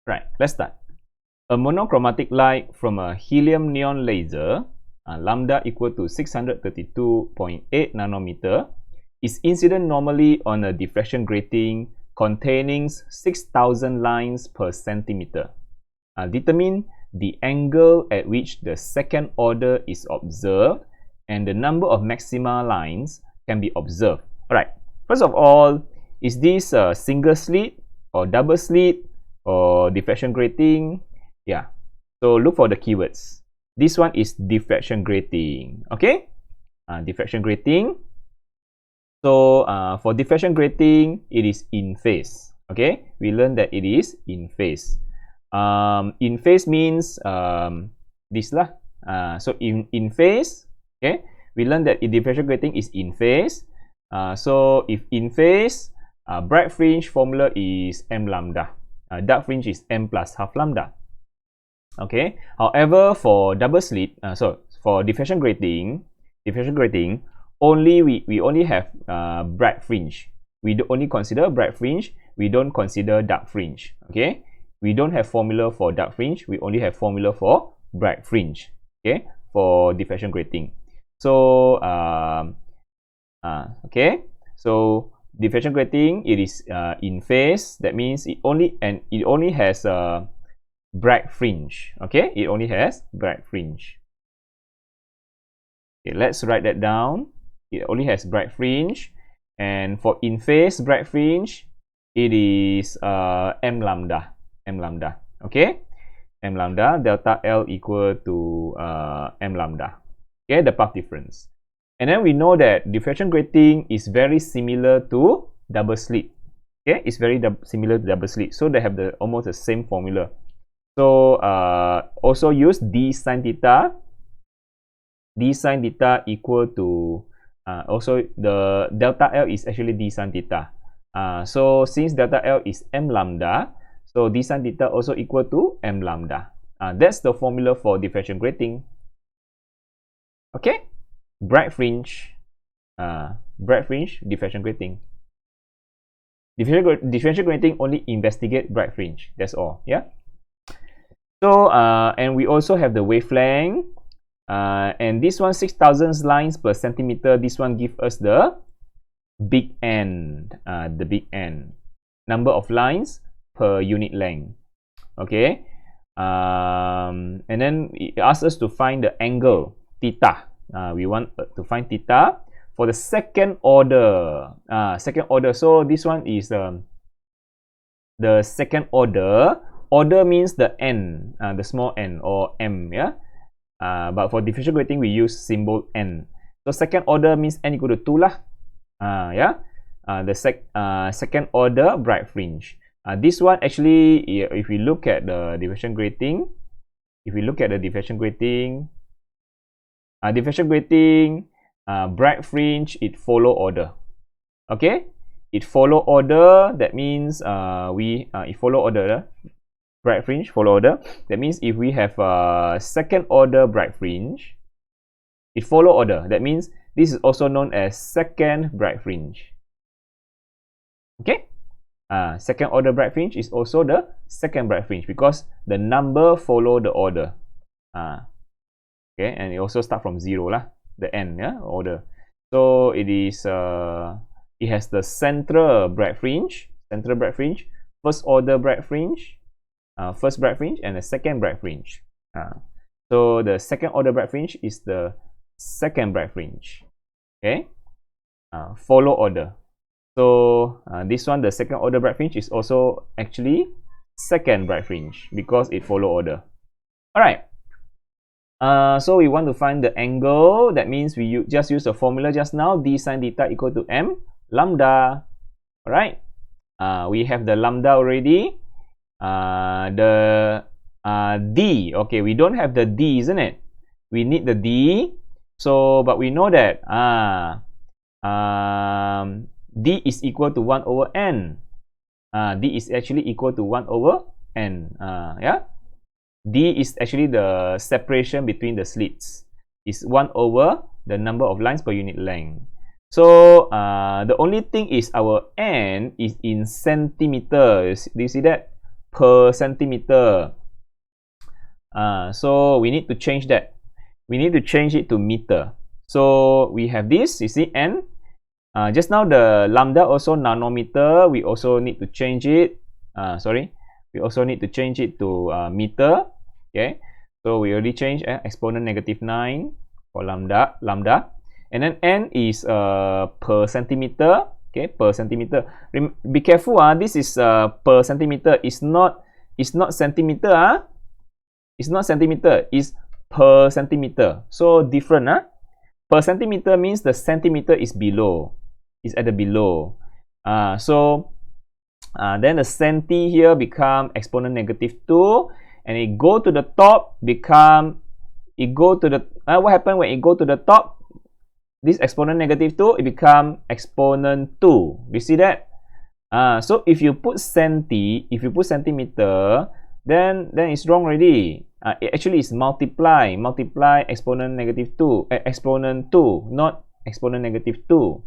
Right, let's start. A monochromatic light from a helium neon laser, lambda equal to 632.8 nanometer, is incident normally on a diffraction grating containing 6,000 lines per centimeter. Determine the angle at which the second order is observed and the number of maxima lines can be observed. Alright, first of all, is this a single slit or double slit or diffraction grating? Yeah, so look for the keywords. This one is diffraction grating. Okay, diffraction grating. So for diffraction grating, it is in phase. Okay, we learned that it is in phase. In phase means this lah. So in phase, okay, we learned that diffraction grating is in phase. So if in phase, bright fringe formula is m lambda. Dark fringe is m plus half lambda. Okay. However, for double slit, so for diffraction grating, only we only have bright fringe. We only consider bright fringe. We don't consider dark fringe. Okay. We don't have formula for dark fringe. We only have formula for bright fringe. Okay. For diffraction grating. So okay. So diffraction grating, it is in phase. That means it only has a bright fringe. Okay, it only has bright fringe. Okay, let's write that down. It only has bright fringe, and for in phase bright fringe, it is m lambda. Okay, m lambda delta L equal to m lambda. Okay, the path difference. And then we know that diffraction grating is very similar to double slit. Okay, it's very similar to double slit, so they have almost the same formula. So also use d sine theta. D sine theta equal to also the delta L is actually d sine theta. So since delta L is m lambda, so d sine theta also equal to m lambda. That's the formula for diffraction grating. Okay, bright fringe, diffraction grating. Diffraction grating only investigate bright fringe. That's all. Yeah. So and we also have the wavelength, and this one 6,000 lines per centimeter. This one gives us the big N, number of lines per unit length. Okay, and then it asks us to find the angle theta. We want to find theta for the second order. So this one is the second order. Order means the n, the small n or m, yeah. But for diffraction grating, we use symbol n. So second order means n equal to 2 lah. Yeah. The second order bright fringe. This one actually, if we look at the diffraction grating, bright fringe, it follow order. Okay, it follow order. That means it follow order. Bright fringe follow order. That means if we have a second order bright fringe, it follow order. That means this is also known as second bright fringe. Okay, second order bright fringe is also the second bright fringe because the number follow the order. Okay, and it also start from 0 lah, the n, yeah, order. So it is it has the central bright fringe, first order bright fringe, first bright fringe, and the second bright fringe. So the second order bright fringe is the second bright fringe. Okay, follow order. So this one, the second order bright fringe, is also actually second bright fringe because it follow order. All right. So we want to find the angle. That means we just use the formula just now, d sine theta equal to m lambda. All right. We have the lambda already. The d. Okay, we don't have the d, isn't it? We need the d. So, but we know that d is equal to 1 over n. D is actually equal to 1 over n. Yeah. D is actually the separation between the slits. It's 1 over the number of lines per unit length. So the only thing is our n is in centimeters. Do you see that? per centimeter. So we need to change that. We need to change it to meter. So we have this, you see, n. Just now the lambda also nanometer. We also need to change it. We also need to change it to meter. Okay, so we already changed exponent -9 for lambda, and then n is per centimeter. Okay, per centimeter. Be careful, this is per centimeter. It's not centimeter. It's not centimeter. It's per centimeter. So different. Per centimeter means the centimeter is below. Is at the below. Then the centi here become exponent -2, and it go to the top become, what happened when it go to the top? This exponent -2, it become exponent 2. You see that? So if you put centimeter, then it's wrong already. Actually it's multiply exponent -2, exponent 2, not exponent -2.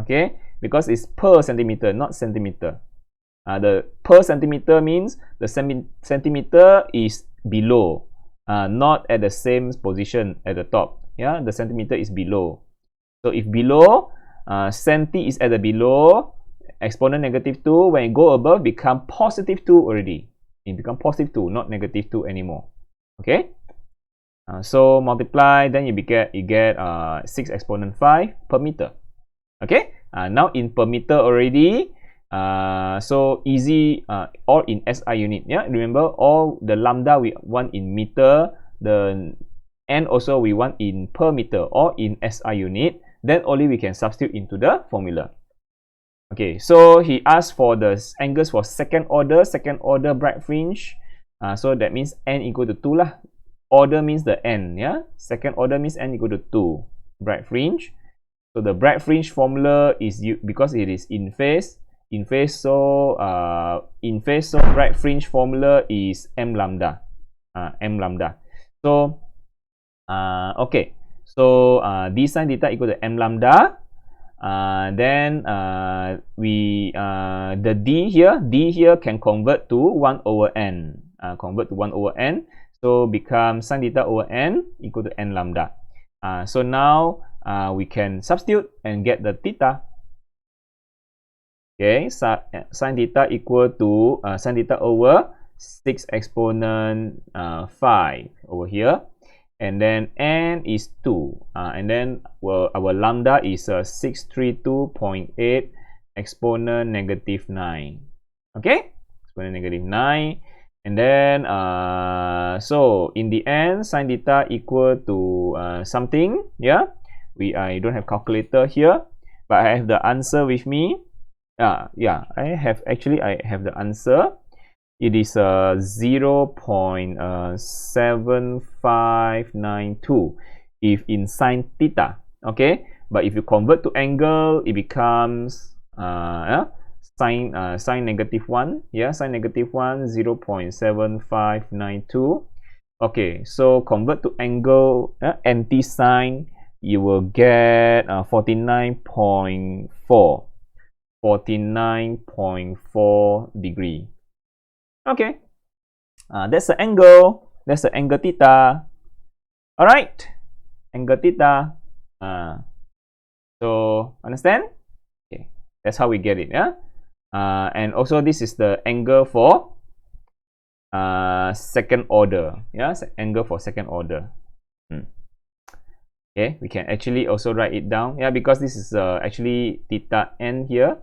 Okay, because it's per centimeter, not centimeter. The per centimeter means the centimeter is below, not at the same position at the top. Yeah, the centimeter is below. So if below, centi is at the below, exponent -2, when it go above, become +2 already. It become +2, not -2 anymore. Okay. So multiply, then you get 6 exponent 5 per meter. Okay. Now in per meter already. So easy, all in SI unit. Yeah, remember all the lambda we want in meter, the n also we want in per meter, or in SI unit. Then only we can substitute into the formula. Okay, so he asked for the angles for second order bright fringe. So that means n equal to 2 lah. Order means the n, yeah. Second order means n equal to 2 bright fringe. So the bright fringe formula is because it is in phase. So bright fringe formula is m lambda. So okay. So d sin theta equal to m lambda. Then the d here can convert to 1 over n. So become sin theta over n equal to n lambda. So now we can substitute and get the theta. Okay, sin theta equal to sin theta over 6 exponent 5 over here, and then n is 2, and then our lambda is 632.8 exponent -9. Okay, exponent -9, and then so in the end sin theta equal to something. Yeah, I don't have calculator here, but I have the answer with me. Yeah, I have the answer. It is 0.7592 if in sin theta. Okay, but if you convert to angle, it becomes sin -1. Yeah, sin -1, 0.7592. Okay, so convert to angle, anti-sine, you will get 49.4 degree. Okay, that's the angle. That's the angle theta. All right, angle theta. So understand? Okay, that's how we get it. Yeah, and also this is the angle for second order. Yeah, angle for second order. Okay, we can actually also write it down. Yeah, because this is actually theta n here.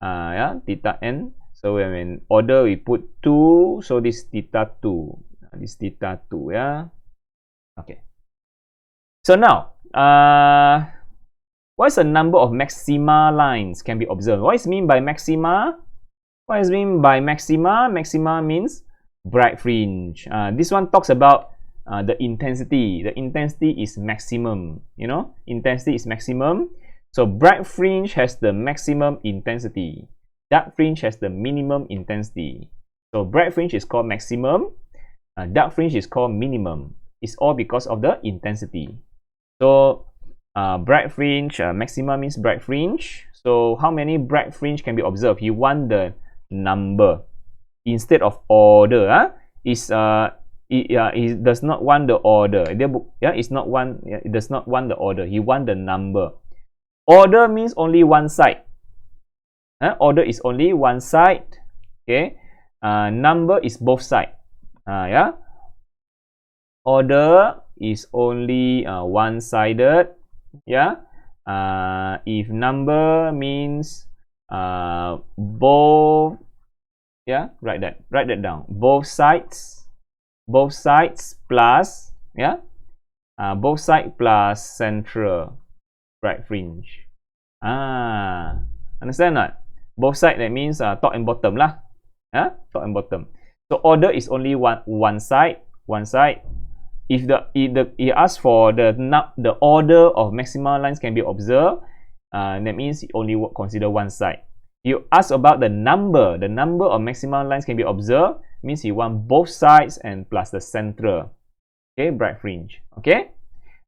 Yeah, theta n. So when in order we put 2, so this theta 2. This theta 2. Yeah. Okay. So now, what is the number of maxima lines can be observed? What is mean by maxima? What is mean by maxima? Maxima means bright fringe. This one talks about the intensity. The intensity is maximum. You know, intensity is maximum. So bright fringe has the maximum intensity. Dark fringe has the minimum intensity. So bright fringe is called maximum. Dark fringe is called minimum. It's all because of the intensity. So bright fringe, maxima means bright fringe. So how many bright fringe can be observed? You want the number. instead of order, he does not want the order. It does not want the order. He want the number. Order means only one side. Order is only one side. Okay. Number is both side. Order is only one-sided. If number means both, write that down. Both sides plus, both side plus central right fringe. Understand not? Both side, that means top and bottom lah. Top and bottom. So order is only one side. If he asks for the order of Maxima lines can be observed, that means he only consider one side. You ask about the number of Maxima lines can be observed, means he want both sides and plus the central. Okay, bright fringe. Okay,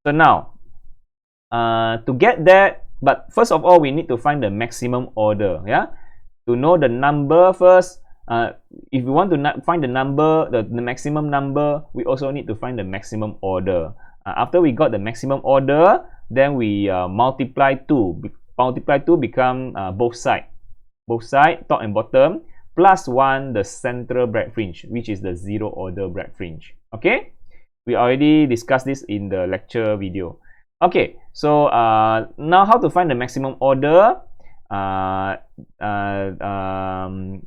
so now to get that, but first of all we need to find the maximum order. To know the number first. If we want to find the number, the maximum number, we also need to find the maximum order. After we got the maximum order, then we multiply 2. Multiply 2 become both side, top and bottom, plus 1 the central bright fringe, which is the 0 order bright fringe. Okay, we already discussed this in the lecture video. Okay, so now how to find the maximum order?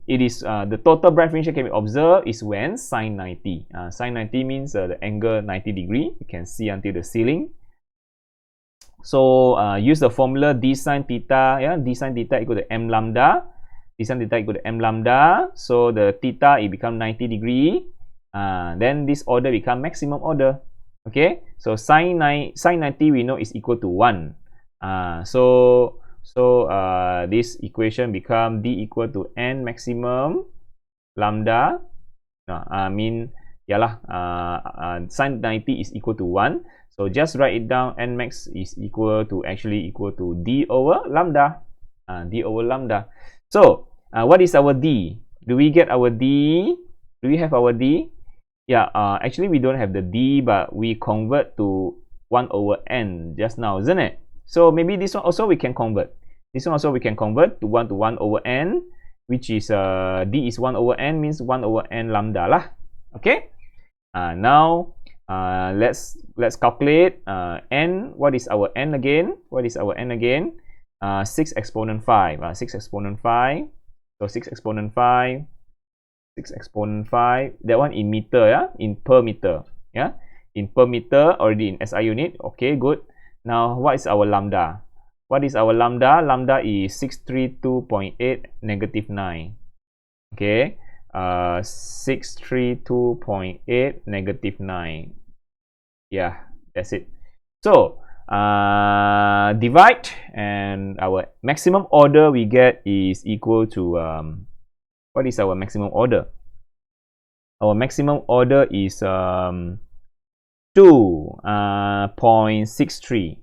It is the total bright fringe can be observed is when sine 90. Sine 90 means the angle 90 degree. You can see until the ceiling. So use the formula d sine theta. D sine theta equal to m lambda. D sine theta equal to m lambda. So the theta it become 90 degree. Then this order become maximum order. Okay. So sine 90 we know is equal to 1. So this equation become d equal to n maximum lambda. Sine 90 is equal to 1. So just write it down. N max is equal to d over lambda. So what is our d? Do we get our d? Do we have our d? Actually we don't have the d, but we convert to 1 over n just now, isn't it? So maybe this one also we can convert. This one also we can convert to 1 over n, which is d is 1 over n, means 1 over n lambda lah. Okay. Now let's calculate n. What is our n again? 6 exponent 5. 6 exponent 5. So 6 exponent 5. 6 exponent 5. That one in meter, in per meter. In per meter, already in SI unit. Okay, good. Now, what is our lambda? What is our lambda? Lambda is 632.8 negative 9. Okay. 632.8 negative 9. Yeah, that's it. So, divide, and our maximum order we get is equal to, what is our maximum order? Our maximum order is 2.63.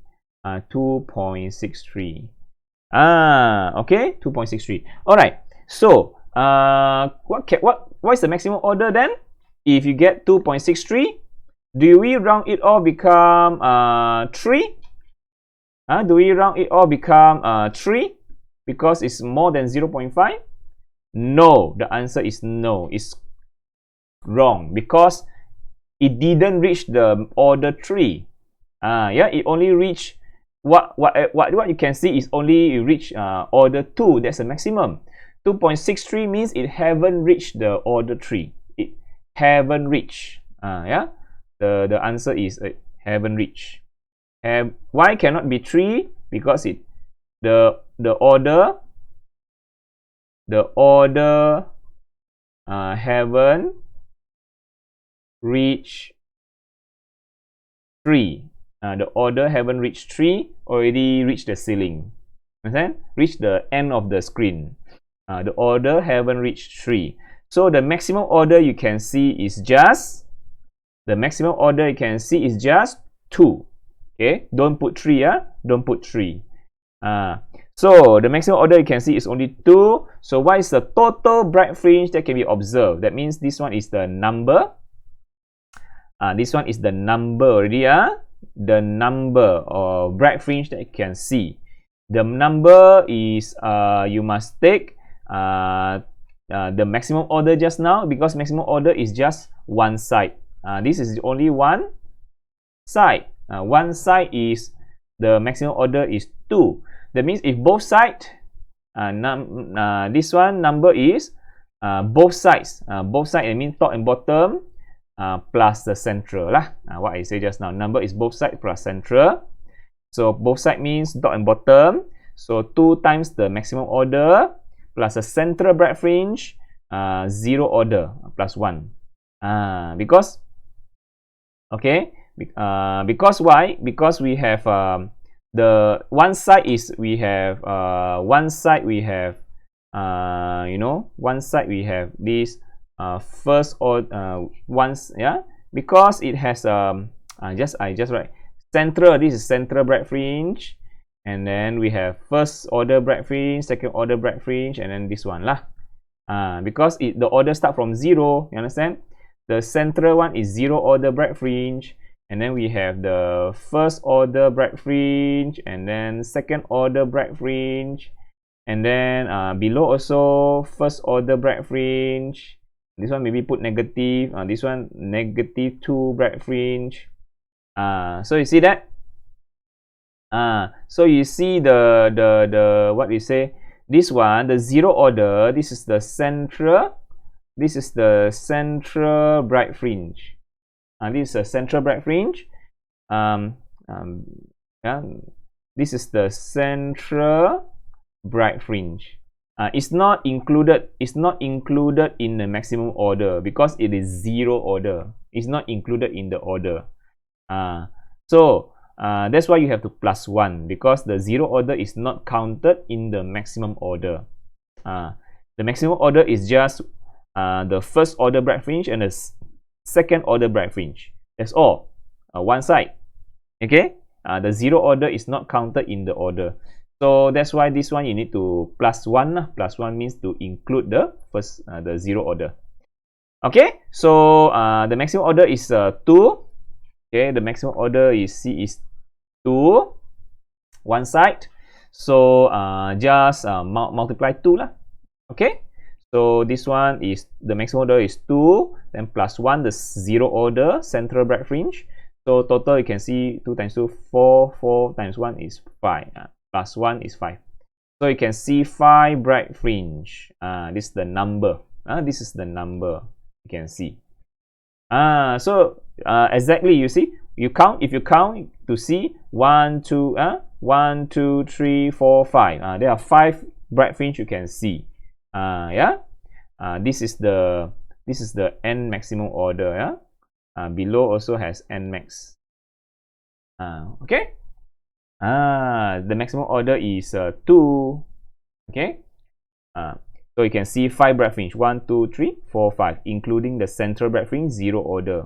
2.63. Okay, 2.63. All right. So, what is the maximum order then? If you get 2.63, do we round it all become 3? Do we round it all become 3 because it's more than 0.5? No, the answer is no. It's wrong because it didn't reach the order 3. It only reached what you can see is only reach order 2. That's the maximum. 2.63 means it haven't reached the order 3. It haven't reached. The answer is haven't reached. Why cannot be 3? Because the order haven't reached 3. The order haven't reached 3, already reached the ceiling. Understand? Reach the end of the screen. The order haven't reached 3. So the maximum order you can see is just 2. Okay, don't put 3. Don't put 3. So the maximum order you can see is only 2. So what is the total bright fringe that can be observed? That means this one is the number. This one is the number already. The number of bright fringe that you can see. The number is you must take the maximum order just now, because maximum order is just one side. This is only one side. One side is the maximum order is 2. That means if both sides, this one number is both sides. Both sides, I mean top and bottom plus the central lah. What I say just now, number is both sides plus central. So both sides means top and bottom. So 2 times the maximum order plus the central bright fringe, 0 order plus 1. Because why? Because we have the one side is we have one side we have one side we have this first order once, yeah, because it has I just write central. This is central bright fringe, and then we have first order bright fringe, second order bright fringe, and then this one lah. Because the order start from 0, you understand? The central one is 0 order bright fringe, and then we have the first order bright fringe, and then second order bright fringe, and then below also first order bright fringe. This one maybe put negative. This one negative 2 bright fringe. So you see that? So you see the what we say, this one, the 0 order, this is the central. This is the central bright fringe. This is the central bright fringe. Yeah, this is the central bright fringe. It's not included. It's not included in the maximum order because it is 0 order. It's not included in the order. So that's why you have to plus 1, because the 0 order is not counted in the maximum order. The maximum order is just the first order bright fringe and the second order bright fringe. That's all. One side. Okay. The 0 order is not counted in the order. So that's why this one you need to plus 1. Plus 1 means to include the first the 0 order. Okay. So the maximum order is 2. Okay. The maximum order is C is 2. One side. So just multiply 2 lah. Okay. So this one is the maximum order is 2, then plus 1 the 0 order central bright fringe. So total you can see 2 times 2 4, 4 times 1 is 5, plus 1 is 5. So you can see 5 bright fringe. This is the number. This is the number you can see. So exactly, you see, you count, if you count to see 1 2 1 2 3 4 5, there are 5 bright fringe you can see. Yeah, this is the n maximum order. Yeah, below also has n max. Okay. The maximum order is 2. Okay. So you can see 5 bright fringe, 1 2 3 4 5, including the central bright fringe 0 order.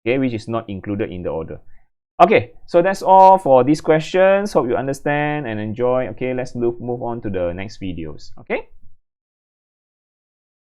Okay, which is not included in the order. Okay, so that's all for these questions. Hope you understand and enjoy. Okay, let's move on to the next videos. Okay.